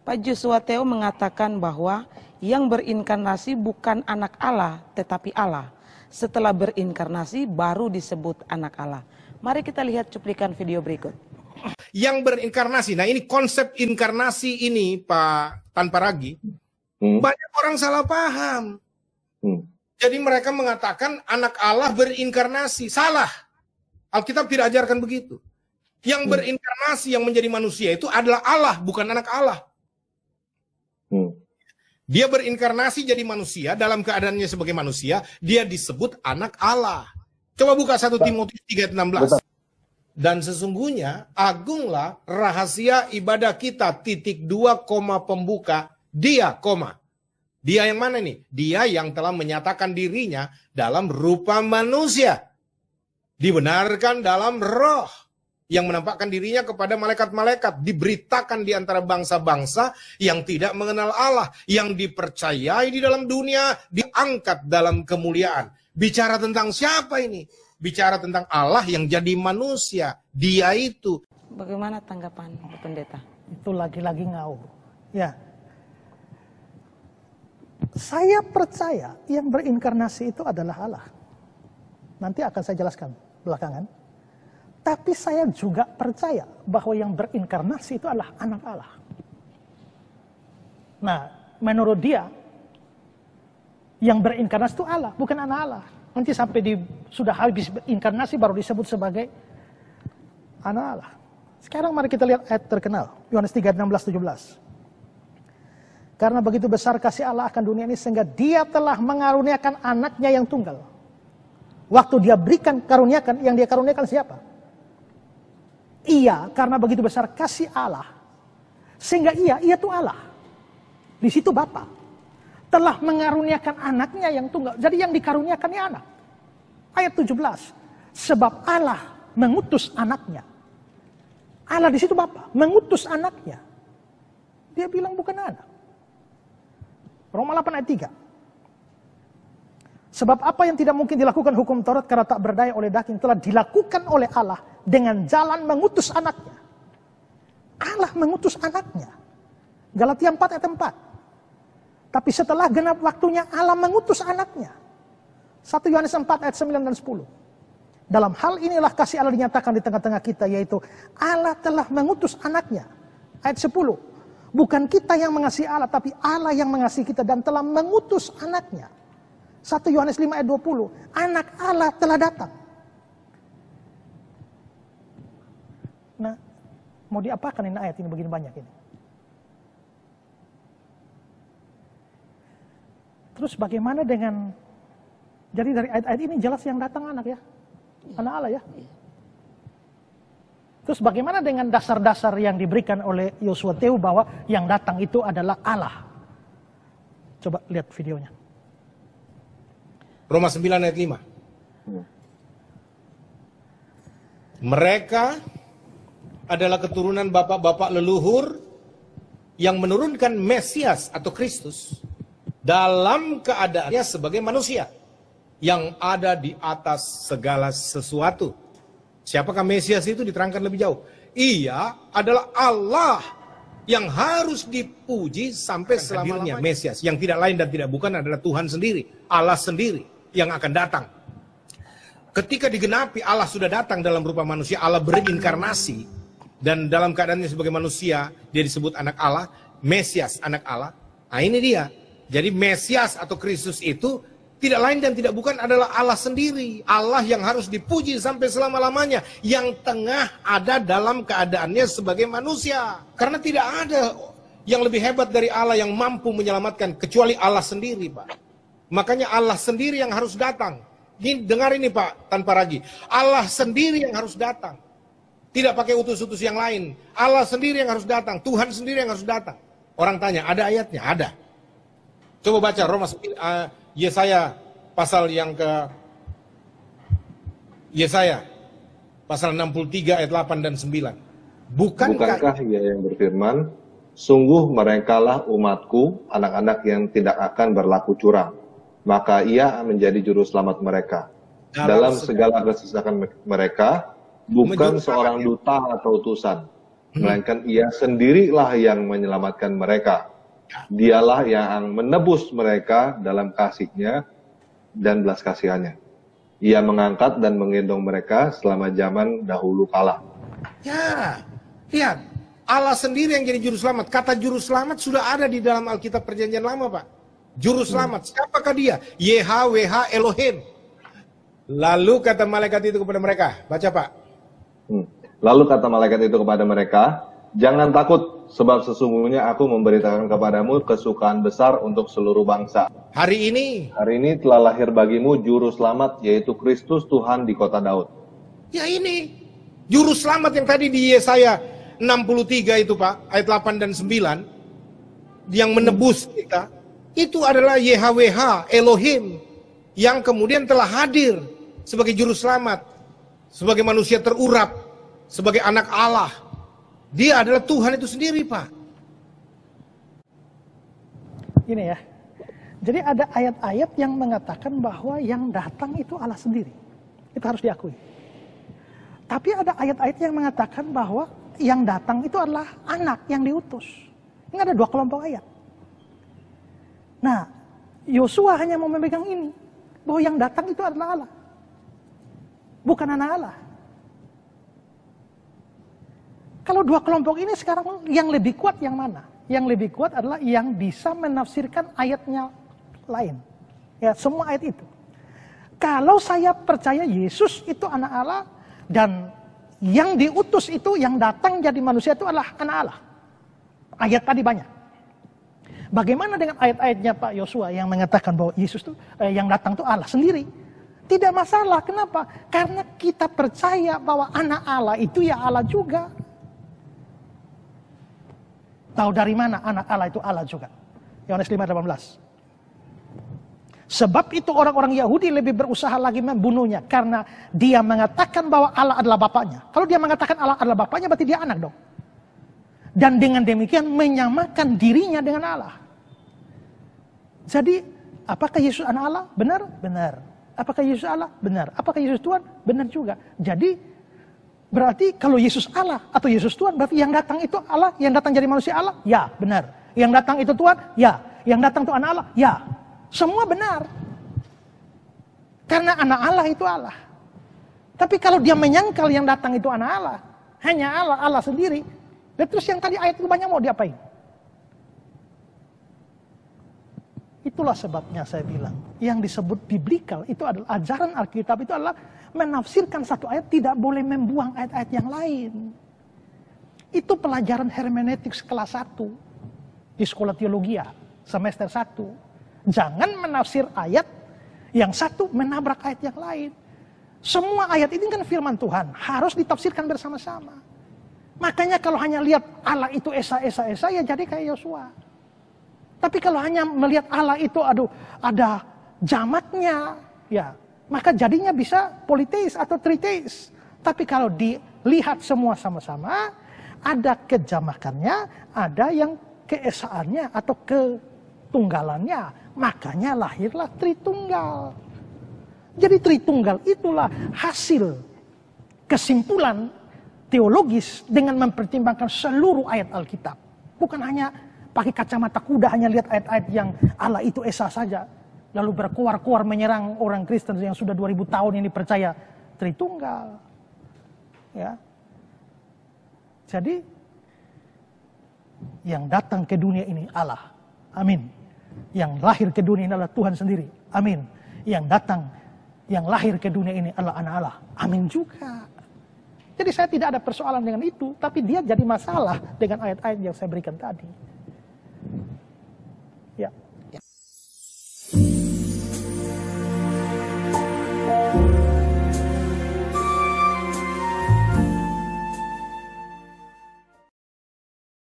Pak Joshua Theo mengatakan bahwa yang berinkarnasi bukan anak Allah, tetapi Allah. Setelah berinkarnasi baru disebut anak Allah. Mari kita lihat cuplikan video berikut. Yang berinkarnasi, nah ini konsep inkarnasi ini Pak Tanpa Ragi, banyak orang salah paham. Jadi mereka mengatakan anak Allah berinkarnasi, salah. Alkitab tidak ajarkan begitu. Yang berinkarnasi yang menjadi manusia itu adalah Allah, bukan anak Allah. Dia berinkarnasi jadi manusia, dalam keadaannya sebagai manusia, dia disebut anak Allah. Coba buka 1 Timotius 3:16. Dan sesungguhnya agunglah rahasia ibadah kita, titik 2, pembuka, dia, Dia yang mana nih? Dia yang telah menyatakan dirinya dalam rupa manusia. Dibenarkan dalam roh. Yang menampakkan dirinya kepada malaikat-malaikat, diberitakan di antara bangsa-bangsa yang tidak mengenal Allah, yang dipercayai di dalam dunia, diangkat dalam kemuliaan. Bicara tentang siapa ini? Bicara tentang Allah yang jadi manusia, dia itu. Bagaimana tanggapan pendeta? Itu lagi-lagi ngawur. Ya, saya percaya yang berinkarnasi itu adalah Allah. Nanti akan saya jelaskan belakangan. Tapi saya juga percaya bahwa yang berinkarnasi itu adalah anak Allah. Nah, menurut dia, yang berinkarnasi itu Allah, bukan anak Allah. Nanti sampai sudah habis inkarnasi baru disebut sebagai anak Allah. Sekarang mari kita lihat ayat terkenal, Yohanes 3:16-17. Karena begitu besar kasih Allah akan dunia ini sehingga dia telah mengaruniakan anaknya yang tunggal. Waktu dia berikan karuniakan, yang dia karuniakan siapa? Iya, karena begitu besar kasih Allah, sehingga ia itu Allah. Di situ Bapa telah mengaruniakan anaknya yang tunggal. Jadi yang dikaruniakan ini anak. Ayat 17. Sebab Allah mengutus anaknya. Allah di situ Bapa mengutus anaknya. Dia bilang bukan anak. Roma 8 ayat 3. Sebab apa yang tidak mungkin dilakukan hukum Taurat karena tak berdaya oleh daging telah dilakukan oleh Allah dengan jalan mengutus anaknya. Allah mengutus anaknya. Galatia 4 ayat 4. Tapi setelah genap waktunya Allah mengutus anaknya. 1 Yohanes 4 ayat 9 dan 10. Dalam hal inilah kasih Allah dinyatakan di tengah-tengah kita, yaitu Allah telah mengutus anaknya. Ayat 10. Bukan kita yang mengasihi Allah, tapi Allah yang mengasihi kita dan telah mengutus anaknya. 1 Yohanes 5 ayat 20. Anak Allah telah datang. Nah, mau diapakan ini ayat ini begini banyak ini? Terus bagaimana dengan, jadi dari ayat-ayat ini jelas yang datang anak ya? Anak Allah ya? Terus bagaimana dengan dasar-dasar yang diberikan oleh Joshua Theo bahwa yang datang itu adalah Allah? Coba lihat videonya. Roma 9 ayat 5. Mereka adalah keturunan bapak-bapak leluhur yang menurunkan Mesias atau Kristus dalam keadaannya sebagai manusia yang ada di atas segala sesuatu. Siapakah Mesias itu diterangkan lebih jauh. Ia adalah Allah yang harus dipuji sampai selamanya. Mesias yang tidak lain dan tidak bukan adalah Tuhan sendiri, Allah sendiri yang akan datang. Ketika digenapi Allah sudah datang dalam rupa manusia, Allah berinkarnasi dan dalam keadaannya sebagai manusia dia disebut anak Allah, Mesias anak Allah. Nah ini dia. Jadi Mesias atau Kristus itu tidak lain dan tidak bukan adalah Allah sendiri. Allah yang harus dipuji sampai selama-lamanya. Yang tengah ada dalam keadaannya sebagai manusia. Karena tidak ada yang lebih hebat dari Allah yang mampu menyelamatkan kecuali Allah sendiri, Pak. Makanya Allah sendiri yang harus datang. Ini, dengar ini Pak Tanpa Ragi. Allah sendiri yang harus datang. Tidak pakai utus-utus yang lain. Allah sendiri yang harus datang. Tuhan sendiri yang harus datang. Orang tanya, ada ayatnya? Ada. Coba baca Roma Yesaya pasal yang ke Yesaya pasal 63 ayat 8 dan 9. Bukankah ia yang berfirman, sungguh merekalah umatku, anak-anak yang tidak akan berlaku curang. Maka ia menjadi juru selamat mereka. Dalam segala kesesakan mereka, bukan seorang duta atau utusan. melainkan ia sendirilah yang menyelamatkan mereka. Dialah yang menebus mereka dalam kasih-Nya dan belas kasihannya. Ia mengangkat dan menggendong mereka selama zaman dahulu kala. Ya, lihat. Allah sendiri yang jadi juru selamat. Kata juru selamat sudah ada di dalam Alkitab Perjanjian Lama, Pak. Juru selamat. Siapakah dia? YHWH Elohim. Lalu kata malaikat itu kepada mereka. Baca, Pak. Lalu kata malaikat itu kepada mereka, jangan takut, sebab sesungguhnya aku memberitakan kepadamu kesukaan besar untuk seluruh bangsa. Hari ini telah lahir bagimu juru selamat, yaitu Kristus Tuhan di kota Daud. ya ini. Juru selamat yang tadi di Yesaya 63 itu, Pak. Ayat 8 dan 9. Yang menebus kita. Itu adalah YHWH Elohim. Yang kemudian telah hadir sebagai juru selamat. Sebagai manusia terurap. Sebagai anak Allah. Dia adalah Tuhan itu sendiri, Pak. Ini ya. Jadi ada ayat-ayat yang mengatakan bahwa yang datang itu Allah sendiri. Itu harus diakui. Tapi ada ayat-ayat yang mengatakan bahwa yang datang itu adalah anak yang diutus. Ini ada dua kelompok ayat. Nah, Yosua hanya mau memegang ini. Bahwa yang datang itu adalah Allah. Bukan anak Allah. Kalau dua kelompok ini sekarang yang lebih kuat yang mana? Yang lebih kuat adalah yang bisa menafsirkan ayatnya lain. Ya, semua ayat itu. Kalau saya percaya Yesus itu anak Allah dan yang diutus itu yang datang jadi manusia itu adalah anak Allah. Ayat tadi banyak. Bagaimana dengan ayat-ayatnya Pak Yosua yang mengatakan bahwa Yesus itu yang datang itu Allah sendiri? Tidak masalah. Kenapa? Karena kita percaya bahwa anak Allah itu ya Allah juga. Tahu dari mana anak Allah itu Allah juga? Yohanes 5:18. Sebab itu orang-orang Yahudi lebih berusaha lagi membunuhnya. Karena dia mengatakan bahwa Allah adalah bapaknya. Kalau dia mengatakan Allah adalah bapaknya berarti dia anak dong. Dan dengan demikian menyamakan dirinya dengan Allah. Jadi apakah Yesus anak Allah? Benar? Benar. Apakah Yesus Allah? Benar. Apakah Yesus Tuhan? Benar juga. Jadi berarti kalau Yesus Allah atau Yesus Tuhan berarti yang datang itu Allah, yang datang jadi manusia Allah? Ya, benar. Yang datang itu Tuhan? Ya. Yang datang itu anak Allah? Ya. Semua benar. Karena anak Allah itu Allah. Tapi kalau dia menyangkal yang datang itu anak Allah, hanya Allah, Allah sendiri. Dan terus yang tadi ayat itu banyak mau diapain? Itulah sebabnya saya bilang, yang disebut biblikal itu adalah ajaran Alkitab itu adalah menafsirkan satu ayat tidak boleh membuang ayat-ayat yang lain. Itu pelajaran hermeneutik kelas 1 di sekolah teologia semester 1. Jangan menafsir ayat yang satu menabrak ayat yang lain. Semua ayat ini kan firman Tuhan, harus ditafsirkan bersama-sama. Makanya kalau hanya lihat Allah itu Esa ya jadi kayak Yosua. Tapi kalau hanya melihat Allah itu ada jamaknya, ya maka jadinya bisa politeis atau triteis. Tapi kalau dilihat semua sama-sama, ada kejamakannya, ada yang keesaannya atau ketunggalannya. Makanya lahirlah Tritunggal. Jadi Tritunggal itulah hasil kesimpulan teologis dengan mempertimbangkan seluruh ayat Alkitab. Bukan hanya pakai kacamata kuda, hanya lihat ayat-ayat yang Allah itu Esa saja. Lalu berkuar-kuar menyerang orang Kristen yang sudah 2000 tahun ini percaya Tritunggal. Ya. Jadi yang datang ke dunia ini Allah. Amin. Yang lahir ke dunia ini adalah Tuhan sendiri. Amin. Yang datang, yang lahir ke dunia ini adalah anak Allah. Amin juga. Jadi saya tidak ada persoalan dengan itu. Tapi dia jadi masalah dengan ayat-ayat yang saya berikan tadi.